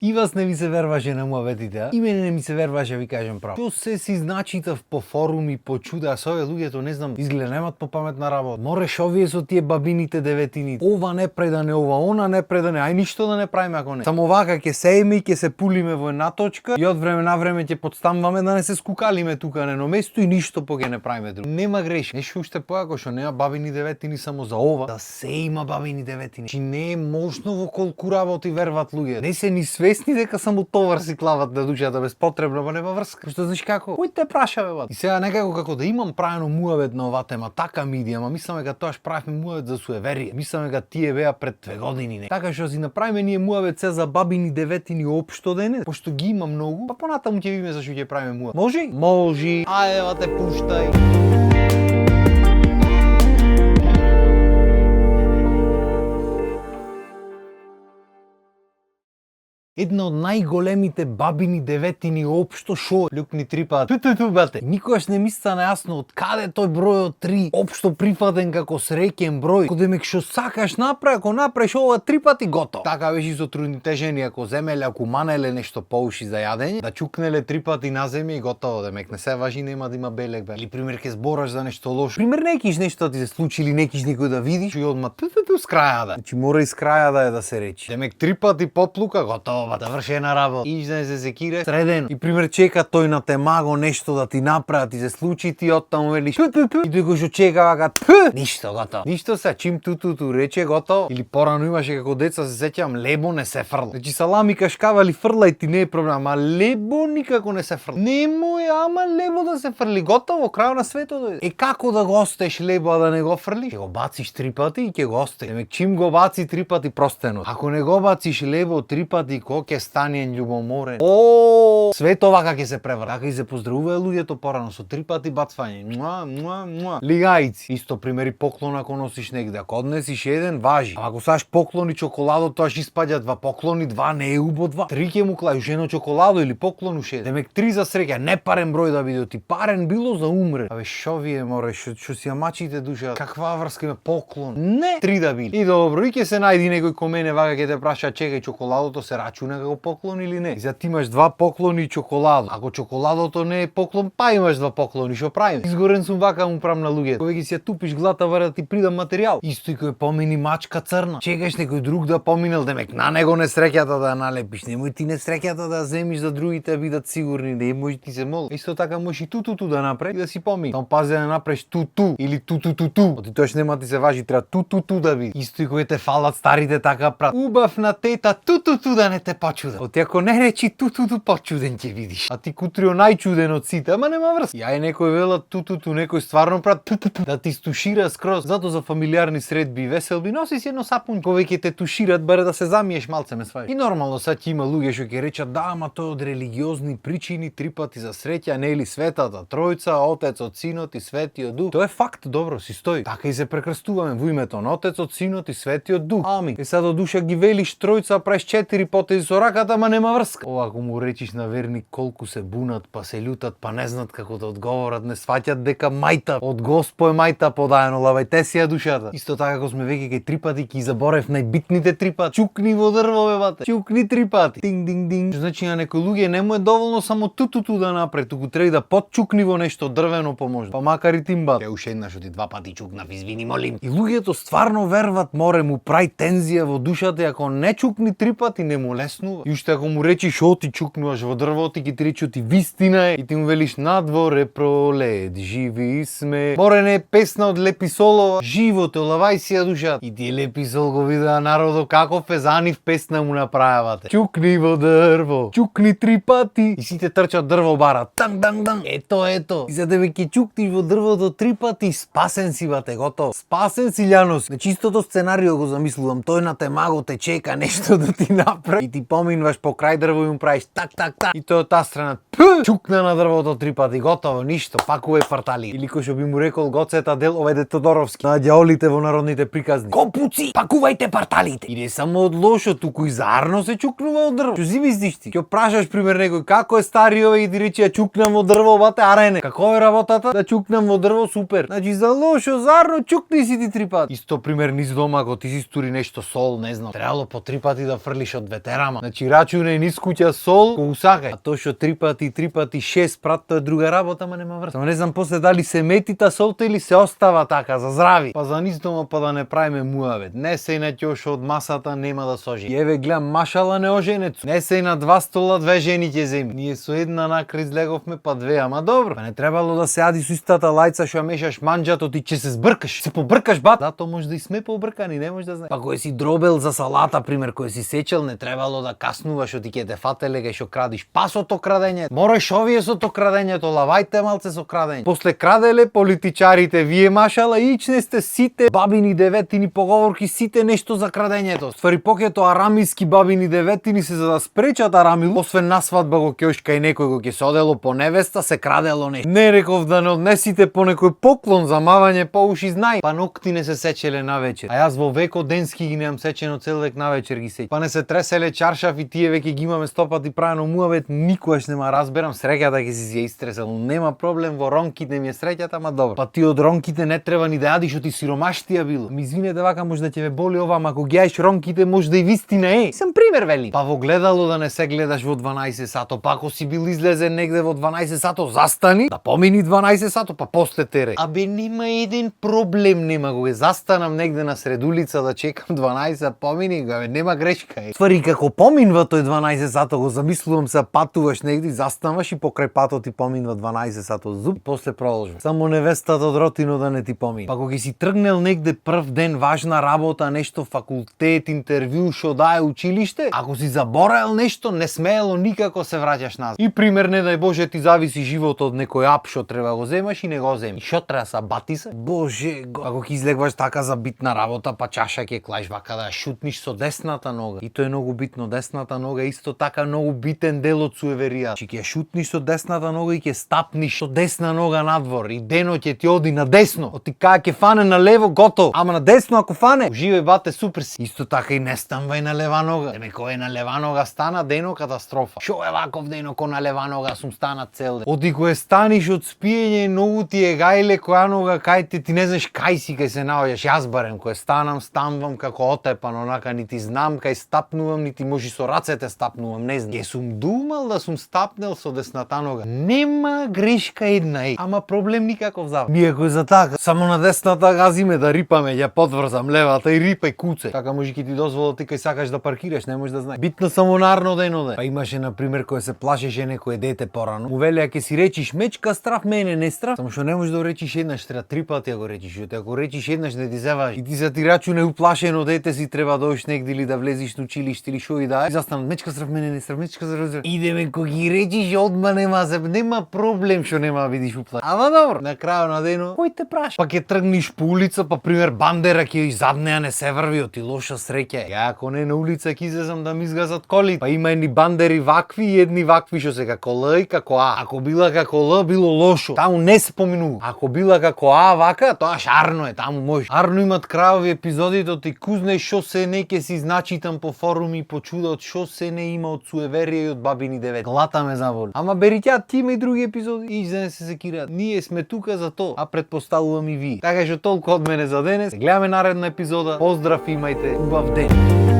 И вас не ви се верваше на муабетите, а? И мене не ми се верваше, ви кажем право. Што се си значитав по форуми, по чуда, со овие луѓето не знам, изгледа немат по паметна работа. Мореш овие со тие бабините деветини. Ова не предане, ова, она не предане, ај ништо да не правиме ако не. Само вака ќе сееме и ќе се пулиме во една точка и од време на време ќе подстамваме да не се скукалиме тука на едно место и ништо по ќе не правиме друго. Нема грешка. Нешто уште поако што нема бабини деветини само за ова, да се има бабини деветини. Чи не е можно во колку работи верват луѓе. Не се ни свесни дека само товар си клават на душата безпотребно, па нема врска. Што знаеш како? Кој те праша бе бат? И сега некако како да имам правено муабет на оваа тема, така ми иди, ама мисламе дека тоаш правевме муабет за суеверие. Мисламе дека тие беа пред 2 години не. Така што си направиме ние муабет се за бабини деветини општо дене, пошто ги има многу, па понатаму ќе видиме зашто ќе правиме муабет. Може? Може. Ајде ва те пуштај. Една од најголемите бабини деветини општо шо люкни 3 пати. Ту бате. Никогаш не ми стана јасно од каде тој бројот 3 општо прифатен како среќен број. Кога демек што сакаш направи, ако направиш ова 3 пати готово. Така беше со трудните жени, ако земеле, ако манеле нешто поуши за јадење, да чукнеле 3 пати на земја и готово, демек не се важи, нема да има белек бе. Или пример ќе збораш за нешто лошо. Пример некиш нешто ти се случи или некиш никој да видиш и одма с краја да. Значи мора из краја да е да се речи. Демек 3 пати поплука готово. Да вршена работа. Ижден се секире средено. И пример чека тој на темаго нешто да ти направи, ти се случи, ти оттаму велиш и тој го што чека вака ништо готово. Ништо се чим ту рече готово. Или порано имаше како деца се сеќавам лебо не се фрла. Значи салами кашкавали фрлај ти не е проблем, а лебо никако не се фрла. Немој ама лебо да се фрли готово, крај на светот дојде. Е како да го остеш лебо а да не го фрлиш? Ќе го бациш 3 пати и ќе го остеш. Демек чим го баци 3 пати простено. Ако не го бациш лебо 3 пати ке стане љубоморен. О, свето вака ќе се преврати. Така и се поздравуваат луѓето порано со 3 пати бацвање. Лигајци. Исто примери поклон ако носиш негде. Ако однесиш еден, важи. А ако саш поклони чоколадо, тоа ќе испаѓа 2 поклони, 2 не е убо 2. 3 ќе му клајаш едно чоколадо или поклон уште еден. Демек 3 за среќа, не парен број да биде, ти парен било за умре. Абе шо вие море, што си ја мачите душа? Каква врска има поклон? Не, 3 да биде. И добро, и ќе се најди некој ко мене вака ќе те праша, чекај чоколадото се рачуна како поклон или не? И за ти имаш 2 поклони и чоколадо. Ако чоколадото не е поклон, па имаш 2 поклони, што правим? Изгорен сум вака му прам на луѓето. Кога ги си ја тупиш глата варе да ти придам материјал. Исто и кој помини мачка црна. Чекаш некој друг да поминал, демек на него несреќата да налепиш. Немој ти несреќата да земиш за другите бидат сигурни, да може ти се мол. Исто така можеш и ту да направи и да си помини. Там пази да направиш ту или ту. Оти тоаш нема ти се важи, треба ту да биде. Исто и кој те фалат старите така прат. Убав на тета ту да не те почуда. Оти ако не речи ту почуден ќе видиш. А ти кутрио најчуден од сите, ама нема врска. Ја некој вела ту, некој стварно прат да ти стушира скроз. Зато за фамилиарни средби и веселби носи си едно сапун. Кога ќе те тушират баре да се замиеш малце ме сваиш. И нормално сад ќе има луѓе што ќе речат да, ама тоа од религиозни причини 3 пати за среќа, не или Светата Тројца, Отецот, Синот и Светиот Дух. Тоа е факт, добро си стои. Така и се прекрстуваме во името на Отецот, Синот и Светиот Дух. Ами. Е сад од душа ги велиш Тројца, правиш 4 потези со раката, ама нема врска. Ова ако му речиш на верник колку се бунат, па се љутат, па не знаат како да одговорат, не сваќат дека мајта од Госпо е мајта подаено, лавајте си ја душата. Исто така како сме веќе кај 3 пати ќе заборев најбитните 3 пати. Чукни во дрво бе бате. Чукни 3 пати. Динг. Значи на некој луѓе не му е доволно само ту да направи, туку треба да подчукни во нешто дрвено поможно. Па макар и тимба. Ја уште еднаш оти 2 пати чукнав, извини молим. И луѓето стварно верват, море му прави тензија во душата, и ако не чукни 3 пати не му леснува. И уште ако му речиш шо ти чукнуваш во дрвото, ти рече ти вистина е и ти му велиш надворе пролет, живи сме. Море не е песна од Лепи Солова, живото, лавај си ја душата. И ти Лепи Сол го видеа народо како фезанив песна му направавате. Чукни во дрво, чукни 3 пати. И сите трчат дрво бара. Танг. Ето. И за да ќе чукниш во дрвото 3 пати, спасен си бате, готово. Спасен си Љанос. На чистото сценарио го замислувам. Тој на темаго те чека нешто да ти направи. И ти поминуваш по крај дрво и му правиш так. И тој од таа страна чукна на дрвото 3 пати, готово, ништо, пакуве фартали. Или кој што би му рекол Гоцета Дел, оведе Тодоровски, на ѓаолите во народните приказни. Копуци, пакувајте парталите. И не само од лошо, туку и заарно се чукнува од дрво. Што си мислиш ти? Ќе прашаш пример некој како е стари овој и ти рече ја чукнам во дрво, бате, арене. Како е работата? Да чукнам во дрво, супер. Значи за лошо, заарно чукни си ти 3 пати. Исто пример низ дома, ако ти си стури нешто сол, не знам, требало по 3 пати да фрлиш од ветеран драма. Значи рачуне низ куќа сол, ко усакај. А то што 3 пати 6 прат, тоа е друга работа, ама нема врска. Само не знам после дали се мети та солта или се остава така за здрави. Па за низ дома па да не правиме муавет. Не се на ќошо од масата нема да сожи. Еве гледам машала неоженец. Не се на 2 стола 2 жени ќе земи. Ние со една накрај излеговме па 2, ама добро. Па не требало да се јади со истата лајца што ја мешаш манџато, ти ќе се збркаш. Се побркаш бат. Зато може да и сме побркани, не може да знае. Па кој си дробел за салата, пример, кој си сечел, не требало да каснуваш, што ти ќе те фателе кај што крадиш. Пасото крадење. Мораш овиесото крадењето, лавајте малце со крадење. После краделе политичарите, вие машала ичне сте сите бабини деветини поговорки, сите нешто за крадењето. Ствари покето арамиски бабини деветини се за да спречат арамил, освен на свадба го ќе кај некој го ќе се одело по невеста, се крадело нешто. Не реков да не однесите по некој поклон за мавање по уши знај. Па нокти не се сечеле на вечер. А јас во веко денски ги немам сечено цел век на вечер ги сеќам. Па не се треселе чаршаф и тие веќе ги имаме 100 пати правено муавет, никогаш нема разберам среќата ќе си ја истресел. Нема проблем во ронките ми е среќата, ама добро. Па ти од ронките не треба ни да јадиш, што ти сиромаштија било. Ми извинете вака може да ќе ве боли ова, ама ако ги јаеш ронките може да и вистина е. Сам пример вели. Па во гледало да не се гледаш во 12 сато, па ако си бил излезен негде во 12 сато, застани, да помини 12 сато, па после тере. Абе нема еден проблем, нема го застанам негде на сред улица да чекам 12, помини го, нема грешка е. Ствари како поминва тој 12 сато, го замислувам се патуваш негде, застануваш и покрај патот ти поминва 12 сато зуб и после продолжува. Само невестата од ротино да не ти помини. Па кога си тргнел негде прв ден важна работа, нешто факултет, интервју, што дае училиште, ако си забораел нешто, не смеело никако се враќаш назад. И пример не дај Боже ти зависи животот од некој ап што треба го земаш и не го земиш. Што треба са бати се? Боже, ако ќе излегваш така за битна работа, па чаша ќе клаиш вака да ја шутниш со десната нога. И тоа е многу битно, десната нога е исто така многу битен дел од суеверија. Чи ќе шутниш со десната нога и ќе стапниш со десна нога надвор и денот ќе ти оди на десно. Оти кај ќе фане на лево готово, ама на десно ако фане, уживај бате супер си. Исто така и не станвај на лева нога. Деме кој е на лева нога стана дено катастрофа. Шо е ваков дено ко на лева нога сум стана цел ден. Оти кој станиш од спиење многу ти е гајле која нога кај ти не знаеш кај си кај се наоѓаш. Јас барем кој станвам како отепан, онака нити знам кај стапнувам, нити може со рацете стапнувам, не знам. Ќе сум думал да сум стапнел со десната нога. Нема грешка една е, ама проблем никаков за. Ми ако е за така, само на десната газиме да рипаме, ја подврзам левата и рипај куце. Така може ќе ти дозвола ти кај сакаш да паркираш, не можеш да знаеш. Битно само нарно деноде. Па имаше на пример кој се плашеше некој дете порано. Му вели ќе си речиш мечка страв, мене не страв. Само што не можеш да речиш еднаш, треба 3 пати го речиш. Ако речиш еднаш не ти зеваш и ти се ти рачуне уплашено дете си треба да одиш негде или да влезиш на училиште или шо и да е. Застанат мечка страв, мене не страв, мечка страв. Идеме кога ги речиш одма нема проблем што нема да видиш уплашен. Ама добро, на крајот на денот кој те праша? Па ќе тргниш по улица, па пример бандера ќе изаднеа не се врви, оти лоша среќа. Ја ако не на улица ќе излезам да ми изгазат коли. Па има едни бандери вакви и едни вакви што се како Л и како А. Ако била како Л било лошо, таму не се поминува. Ако била како А вака, тоа шарно е, таму може. Арно имат крајови епизодите од ти кузне шо се не ќе си значитам по форуми по чудот шо се не има од суеверија и од бабини девет. Глата ме заволи. Ама бериќа ти има и други епизоди и за не се секираат. Ние сме тука за тоа, а предпоставувам и ви. Така што толку од мене за денес. Гледаме наредна епизода. Поздрав, имајте убав ден.